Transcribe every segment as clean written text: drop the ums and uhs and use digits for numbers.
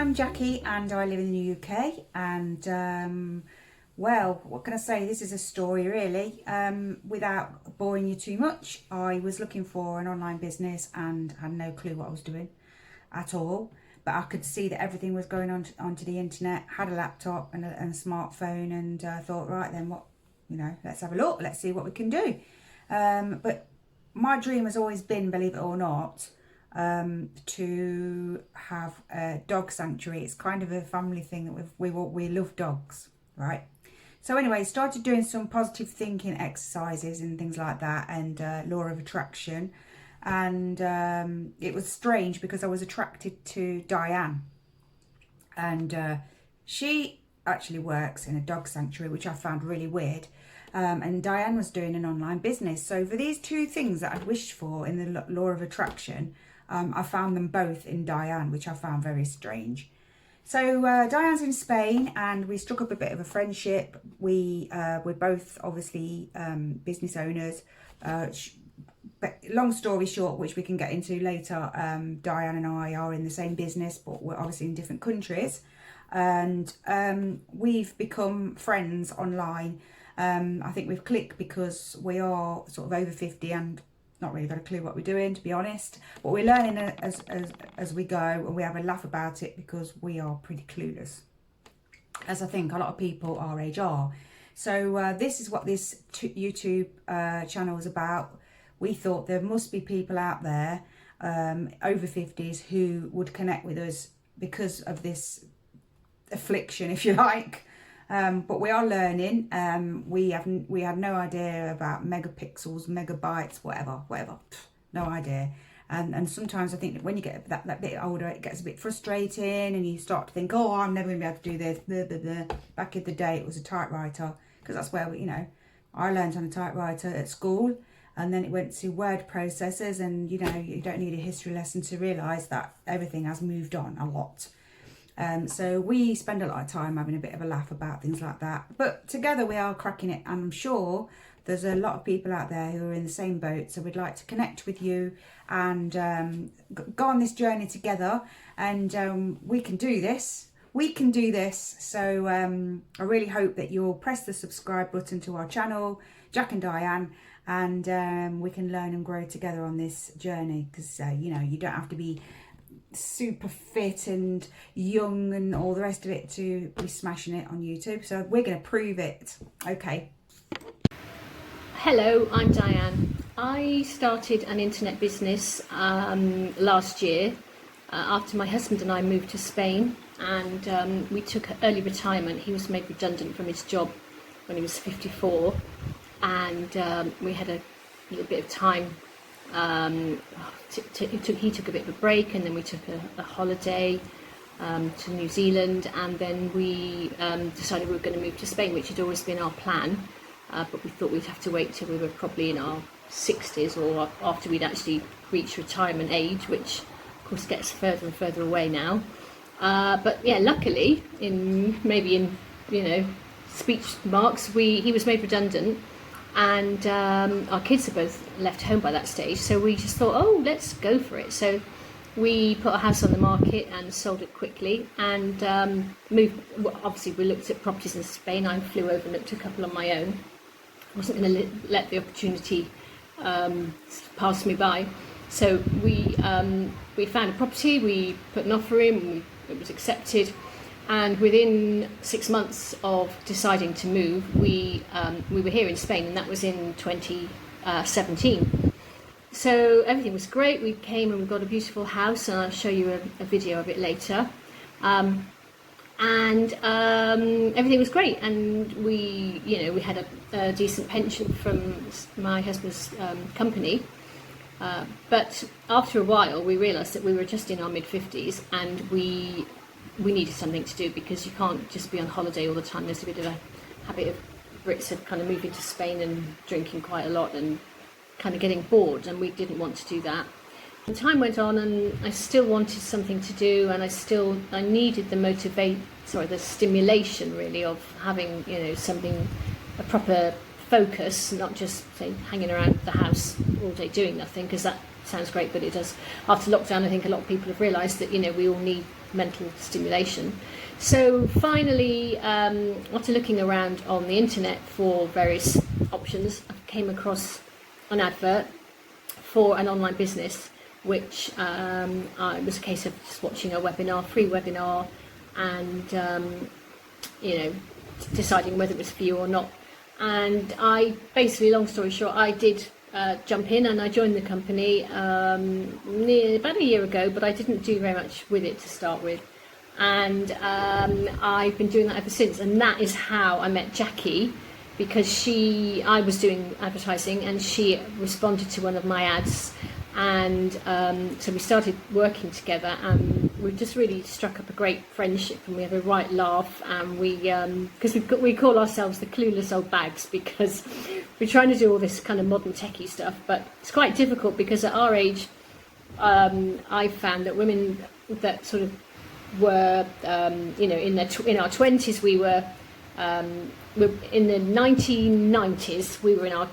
I'm Jackie and I live in the UK, and well, what can I say? This is a story really. Without boring you too much, I was looking for an online business and had no clue what I was doing at all. But I could see that everything was going on onto the internet, had a laptop and a smartphone, and thought, right then, let's have a look, let's see what we can do. But my dream has always been, believe it or not, to have a dog sanctuary. It's kind of a family thing that we love dogs, right? So anyway, started doing some positive thinking exercises and things like that, and law of attraction. And it was strange because I was attracted to Diane, and she actually works in a dog sanctuary, which I found really weird. And Diane was doing an online business. So for these two things that I'd wished for in the law of attraction, I found them both in Diane, which I found very strange. So Diane's in Spain, and we struck up a bit of a friendship. We're both obviously business owners. But long story short, which we can get into later, Diane and I are in the same business, but we're obviously in different countries. And we've become friends online. I think we've clicked because we are sort of over 50 and not really got a clue what we're doing, to be honest. But we're learning as we go, and we have a laugh about it because we are pretty clueless, as I think a lot of people our age are. So this is what this YouTube channel is about. We thought there must be people out there over 50s who would connect with us because of this affliction, if you like. But we are learning. We had no idea about megapixels, megabytes, whatever. No idea. And sometimes I think that when you get that bit older, it gets a bit frustrating, and you start to think, oh, I'm never going to be able to do this. Blah, blah, blah. Back in the day, it was a typewriter, because that's where I learned on a typewriter at school, and then it went to word processors, and you don't need a history lesson to realise that everything has moved on a lot. So we spend a lot of time having a bit of a laugh about things like that, but together we are cracking it, and I'm sure there's a lot of people out there who are in the same boat. So we'd like to connect with you and go on this journey together, and we can do this. So I really hope that you'll press the subscribe button to our channel, Jack and Diane, and we can learn and grow together on this journey, because you don't have to be super fit and young and all the rest of it to be smashing it on YouTube. So we're going to prove it. Okay. Hello, I'm Diane. I started an internet business last year after my husband and I moved to Spain, and we took early retirement. He was made redundant from his job when he was 54, and we had a little bit of time. He took a bit of a break, and then we took a holiday to New Zealand, and then we decided we were going to move to Spain, which had always been our plan, but we thought we'd have to wait till we were probably in our 60s, or after we'd actually reached retirement age, which of course gets further and further away now. But yeah, luckily, in speech marks, he was made redundant, and our kids are both left home by that stage, so we just thought, oh, let's go for it. So we put our house on the market and sold it quickly, and moved. Well, obviously we looked at properties in Spain. I flew over and looked at a couple on my own. I wasn't going to let the opportunity pass me by. So we found a property, we put an offer in, it was accepted. And within 6 months of deciding to move, we were here in Spain, and that was in 2017. So everything was great. We came and we got a beautiful house, and I'll show you a video of it later. And everything was great, and we had a decent pension from my husband's company. But after a while, we realised that we were just in our mid-50s, and we needed something to do, because you can't just be on holiday all the time. There's a bit of a habit of Brits of kind of moving to Spain and drinking quite a lot and kind of getting bored, and we didn't want to do that. And time went on, and I still wanted something to do, and I needed the stimulation really of having something, a proper focus, not just say hanging around the house all day doing nothing, because that sounds great, but it does. After lockdown, I think a lot of people have realised that we all need mental stimulation. So finally, after looking around on the internet for various options, I came across an advert for an online business, which it was a case of just watching a webinar, free webinar, and deciding whether it was for you or not. And I basically, long story short, I did jump in and I joined the company about a year ago, but I didn't do very much with it to start with. And I've been doing that ever since, and that is how I met Jackie, because I was doing advertising and she responded to one of my ads, and so we started working together, and we've just really struck up a great friendship, and we have a right laugh, and we call ourselves the clueless old bags, because we're trying to do all this kind of modern techie stuff, but it's quite difficult because at our age, I've found that women that sort of were in our 20s, we were in the 1990s, we were in our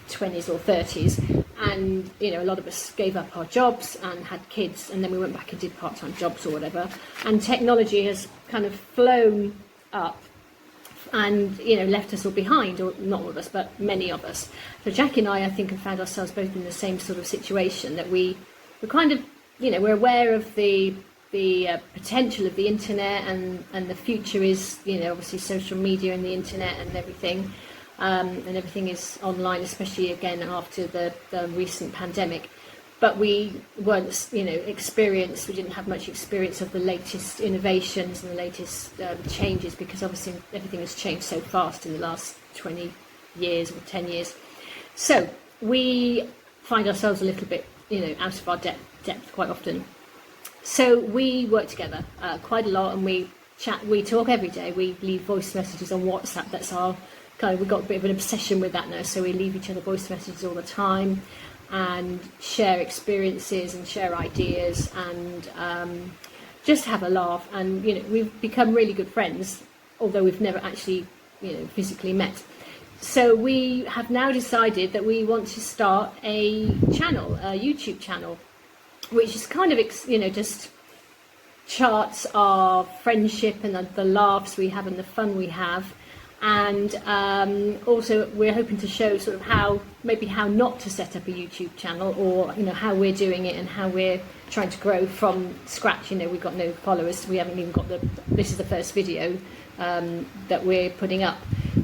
20s or 30s, and a lot of us gave up our jobs and had kids, and then we went back and did part-time jobs or whatever, and technology has kind of flown up and left us all behind, or not all of us, but many of us. So Jackie and I think, have found ourselves both in the same sort of situation, that we're kind of we're aware of the potential of the internet, and the future is obviously social media and the internet and everything, and everything is online, especially again after the recent pandemic. But we weren't experienced, we didn't have much experience of the latest innovations and the latest changes, because obviously everything has changed so fast in the last 20 years or 10 years. So we find ourselves a little bit out of our depth quite often. So we work together quite a lot, and we chat, we talk every day. We leave voice messages on WhatsApp. That's our we've got a bit of an obsession with that now. So we leave each other voice messages all the time, and share experiences and share ideas, and just have a laugh. And we've become really good friends, although we've never actually physically met. So we have now decided that we want to start a channel, a YouTube channel, which is kind of just charts our friendship and the laughs we have and the fun we have. And also we're hoping to show sort of how not to set up a YouTube channel, or how we're doing it and how we're trying to grow from scratch. We've got no followers, we haven't even got this is the first video that we're putting up.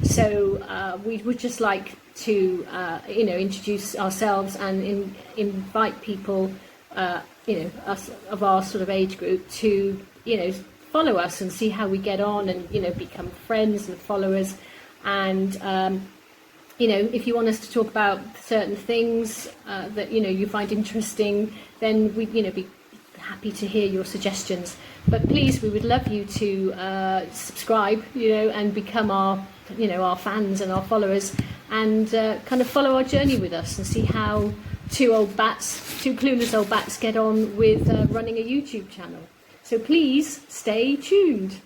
So we would just like to introduce ourselves and invite people us of our sort of age group to follow us and see how we get on, and become friends and followers. And if you want us to talk about certain things that you find interesting, then we'd be happy to hear your suggestions. But please, we would love you to subscribe and become our fans and our followers, and kind of follow our journey with us, and see how two clueless old bats get on with running a YouTube channel. So please stay tuned.